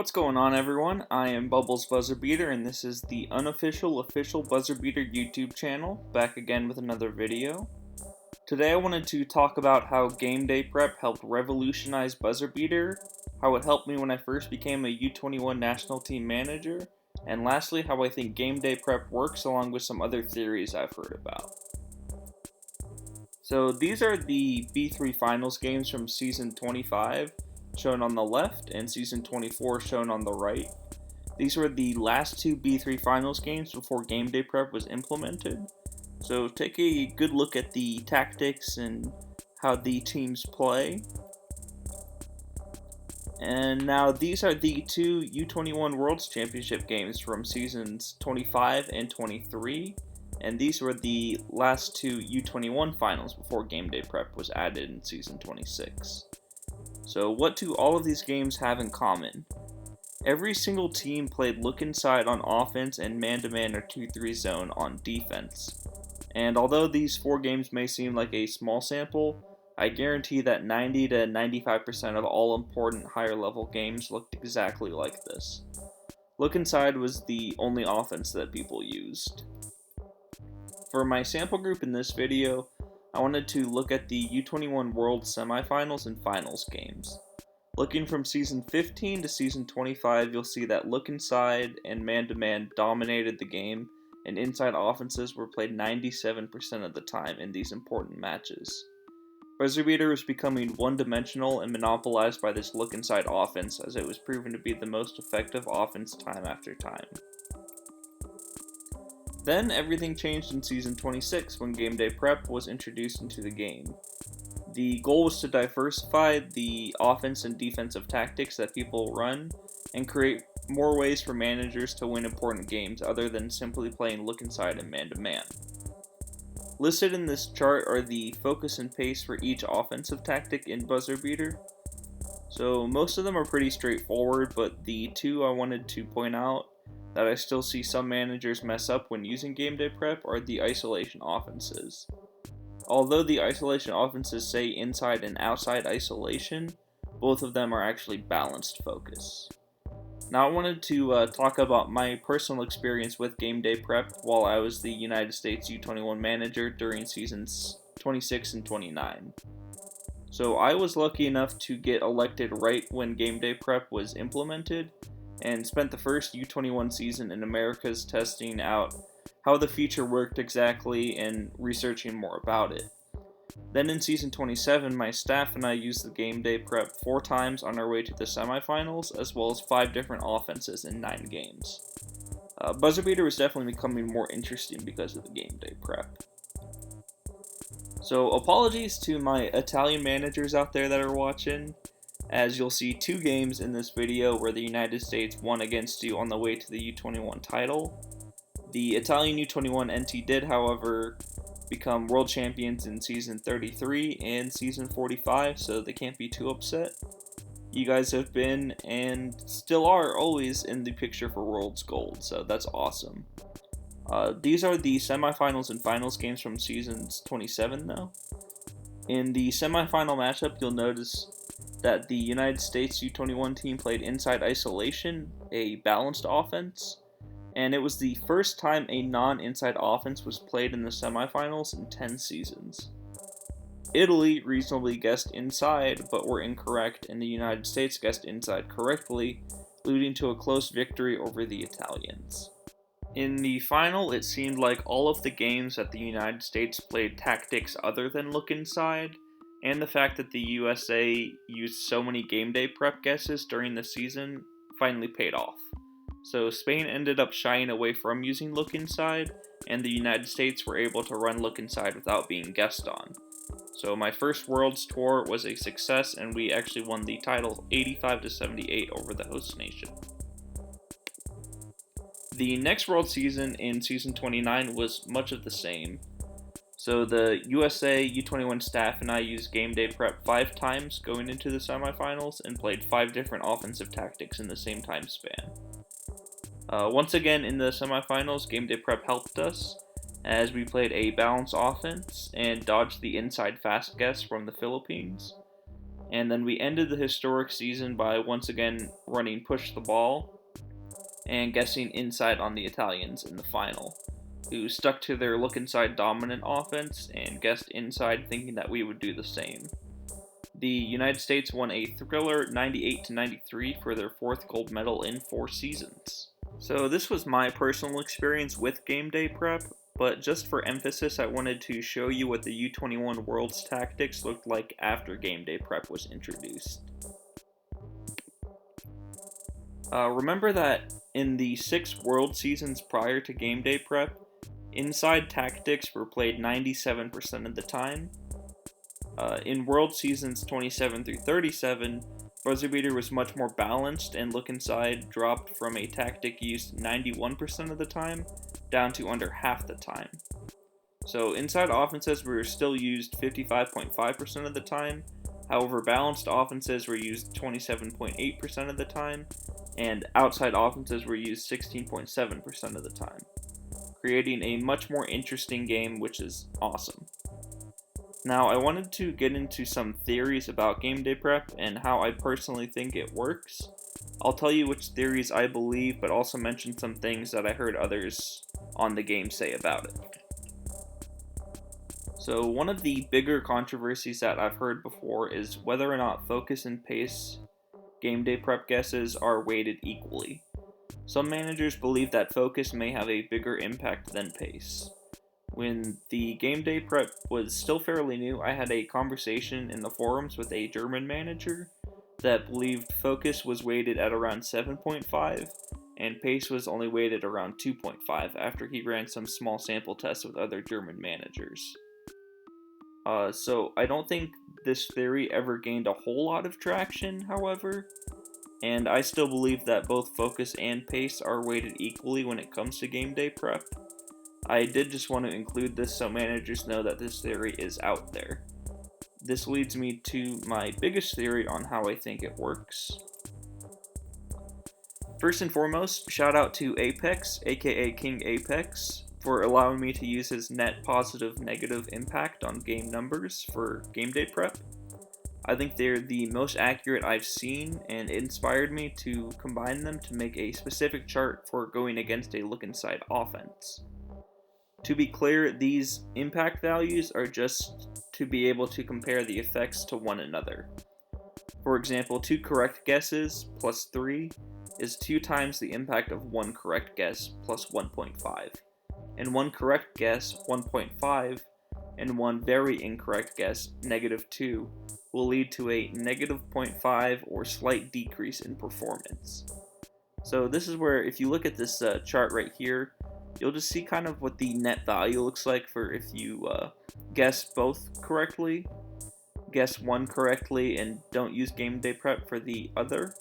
What's going on, everyone? I am Bubbles BuzzerBeater, and this is the unofficial official BuzzerBeater YouTube channel, back again with another video. Today I wanted to talk about how GameDayPrep helped revolutionize BuzzerBeater, how it helped me when I first became a U21 national team manager, and lastly how I think GameDayPrep works along with some other theories I've heard about. So these are the B3 finals games from Season 25, shown on the left, and Season 24 shown on the right. These were the last two B3 finals games before GameDayPrep was implemented. So take a good look at the tactics and how the teams play. And now these are the two U21 Worlds Championship games from Seasons 25 and 23. And these were the last two U21 finals before GameDayPrep was added in Season 26. So what do all of these games have in common? Every single team played look inside on offense and man-to-man or 2-3 zone on defense. And although these four games may seem like a small sample, I guarantee that 90 to 95% of all important higher level games looked exactly like this. Look inside was the only offense that people used. For my sample group in this video, I wanted to look at the U21 Worlds semifinals and finals games. Looking from Season 15 to Season 25, you'll see that look inside and man-to-man dominated the game, and inside offenses were played 97% of the time in these important matches. BuzzerBeater was becoming one-dimensional and monopolized by this look inside offense, as it was proven to be the most effective offense time after time. Then everything changed in Season 26 when GameDayPrep was introduced into the game. The goal was to diversify the offense and defensive tactics that people run and create more ways for managers to win important games other than simply playing look inside and man-to-man. Listed in this chart are the focus and pace for each offensive tactic in BuzzerBeater. So most of them are pretty straightforward, but the two I wanted to point out that I still see some managers mess up when using GameDayPrep are the isolation offenses. Although the isolation offenses say inside and outside isolation, both of them are actually balanced focus. Now I wanted to talk about my personal experience with GameDayPrep while I was the United States U21 manager during seasons 26 and 29. So I was lucky enough to get elected right when GameDayPrep was implemented, and spent the first U21 season in Americas testing out how the feature worked exactly and researching more about it. Then in Season 27, my staff and I used the GameDayPrep 4 times on our way to the semifinals, as well as 5 different offenses in 9 games. BuzzerBeater was definitely becoming more interesting because of the GameDayPrep. So apologies to my Italian managers out there that are watching, as you'll see 2 games in this video where the United States won against you on the way to the U21 title. The Italian U21 NT did, however, become world champions in Season 33 and Season 45, so they can't be too upset. You guys have been, and still are, always in the picture for Worlds Gold, so that's awesome. These are the semifinals and finals games from Seasons 27, though. In the semifinal matchup, you'll notice that the United States U21 team played inside isolation, a balanced offense, and it was the first time a non-inside offense was played in the semifinals in 10 seasons. Italy reasonably guessed inside, but were incorrect, and the United States guessed inside correctly, leading to a close victory over the Italians. In the final, it seemed like all of the games that the United States played tactics other than look inside, and the fact that the USA used so many GameDayPrep guesses during the season finally paid off. So Spain ended up shying away from using look inside, and the United States were able to run look inside without being guessed on. So my first Worlds tour was a success, and we actually won the title 85-78 over the host nation. The next World season in Season 29 was much of the same. So the USA U21 staff and I used GameDayPrep 5 times going into the semifinals and played 5 different offensive tactics in the same time span. Once again in the semifinals, GameDayPrep helped us as we played a balanced offense and dodged the inside fast guess from the Philippines. And then we ended the historic season by once again running push the ball and guessing inside on the Italians in the final, who stuck to their look inside dominant offense and guessed inside thinking that we would do the same. The United States won a thriller 98-93 for their 4th gold medal in 4 seasons. So this was my personal experience with GameDayPrep, but just for emphasis I wanted to show you what the U21 Worlds tactics looked like after GameDayPrep was introduced. Remember that in the 6 World seasons prior to GameDayPrep, inside tactics were played 97% of the time. In World Seasons 27 through 37, BuzzerBeater was much more balanced, and look inside dropped from a tactic used 91% of the time down to under half the time. So inside offenses were still used 55.5% of the time, however balanced offenses were used 27.8% of the time, and outside offenses were used 16.7% of the time, creating a much more interesting game, which is awesome. Now, I wanted to get into some theories about GameDayPrep and how I personally think it works. I'll tell you which theories I believe, but also mention some things that I heard others on the game say about it. So, one of the bigger controversies that I've heard before is whether or not focus and pace GameDayPrep guesses are weighted equally. Some managers believe that focus may have a bigger impact than pace. When the GameDayPrep was still fairly new, I had a conversation in the forums with a German manager that believed focus was weighted at around 7.5 and pace was only weighted around 2.5 after he ran some small sample tests with other German managers. So I don't think this theory ever gained a whole lot of traction, however, and I still believe that both focus and pace are weighted equally when it comes to GameDayPrep. I did just want to include this so managers know that this theory is out there. This leads me to my biggest theory on how I think it works. First and foremost, shout out to Apex, aka King Apex, for allowing me to use his net positive negative impact on game numbers for GameDayPrep. I think they're the most accurate I've seen, and it inspired me to combine them to make a specific chart for going against a look inside offense. To be clear, these impact values are just to be able to compare the effects to one another. For example, 2 correct guesses plus 3 is 2 times the impact of 1 correct guess plus 1.5, and 1 correct guess 1.5 and 1 very incorrect guess -2 will lead to a -0.5 or slight decrease in performance. So this is where, if you look at this chart right here, you'll just see kind of what the net value looks like for if you guess both correctly, guess one correctly, and don't use GameDayPrep for the other.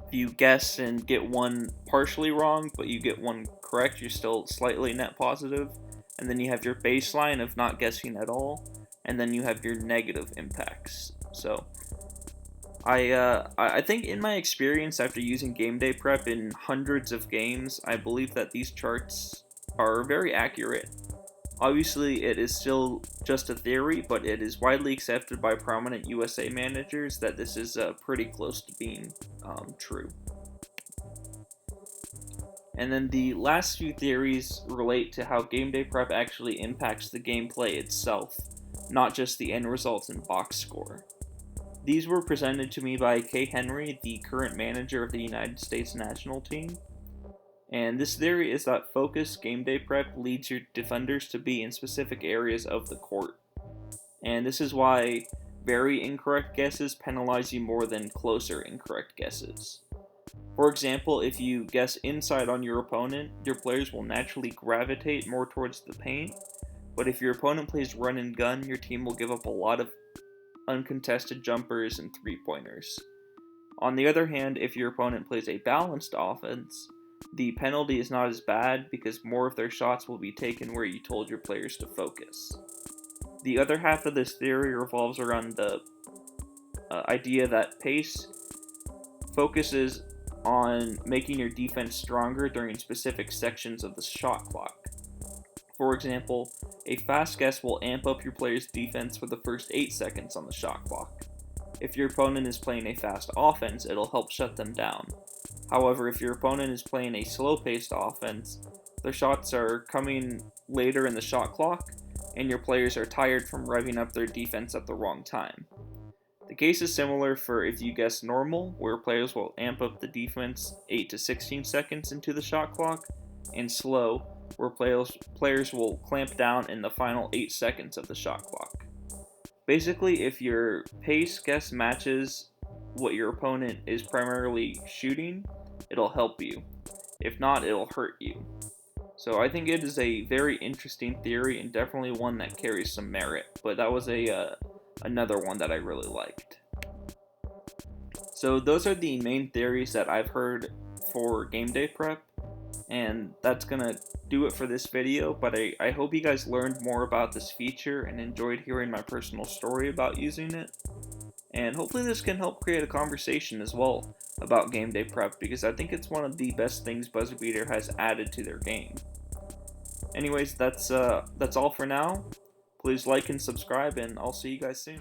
If you guess and get one partially wrong, but you get one correct, you're still slightly net positive. And then you have your baseline of not guessing at all, and then you have your negative impacts. So I think in my experience after using GameDayPrep in hundreds of games, I believe that these charts are very accurate. Obviously, it is still just a theory, but it is widely accepted by prominent USA managers that this is pretty close to being true. And then the last few theories relate to how GameDayPrep actually impacts the gameplay itself, not just the end results and box score. These were presented to me by Kay Henry, the current manager of the United States national team. And this theory is that focus GameDayPrep leads your defenders to be in specific areas of the court. And this is why very incorrect guesses penalize you more than closer incorrect guesses. For example, if you guess inside on your opponent, your players will naturally gravitate more towards the paint, but if your opponent plays run and gun, your team will give up a lot of uncontested jumpers and three-pointers. On the other hand, if your opponent plays a balanced offense, the penalty is not as bad because more of their shots will be taken where you told your players to focus. The other half of this theory revolves around the idea that pace focuses on making your defense stronger during specific sections of the shot clock. For example, a fast guess will amp up your player's defense for the first 8 seconds on the shot clock. if your opponent is playing a fast offense, it'll help shut them down. However, if your opponent is playing a slow-paced offense, their shots are coming later in the shot clock, and your players are tired from revving up their defense at the wrong time. The case is similar for if you guess normal, where players will amp up the defense 8 to 16 seconds into the shot clock, and slow, where players will clamp down in the final 8 seconds of the shot clock. Basically, if your pace guess matches what your opponent is primarily shooting, it'll help you. If not, it'll hurt you. So I think it is a very interesting theory and definitely one that carries some merit, but that was another one that I really liked. So those are the main theories that I've heard for GameDayPrep, and that's gonna do it for this video, but I hope you guys learned more about this feature and enjoyed hearing my personal story about using it. And hopefully this can help create a conversation as well about GameDayPrep, because I think it's one of the best things BuzzerBeater has added to their game. Anyways, that's all for now. Please like and subscribe, and I'll see you guys soon.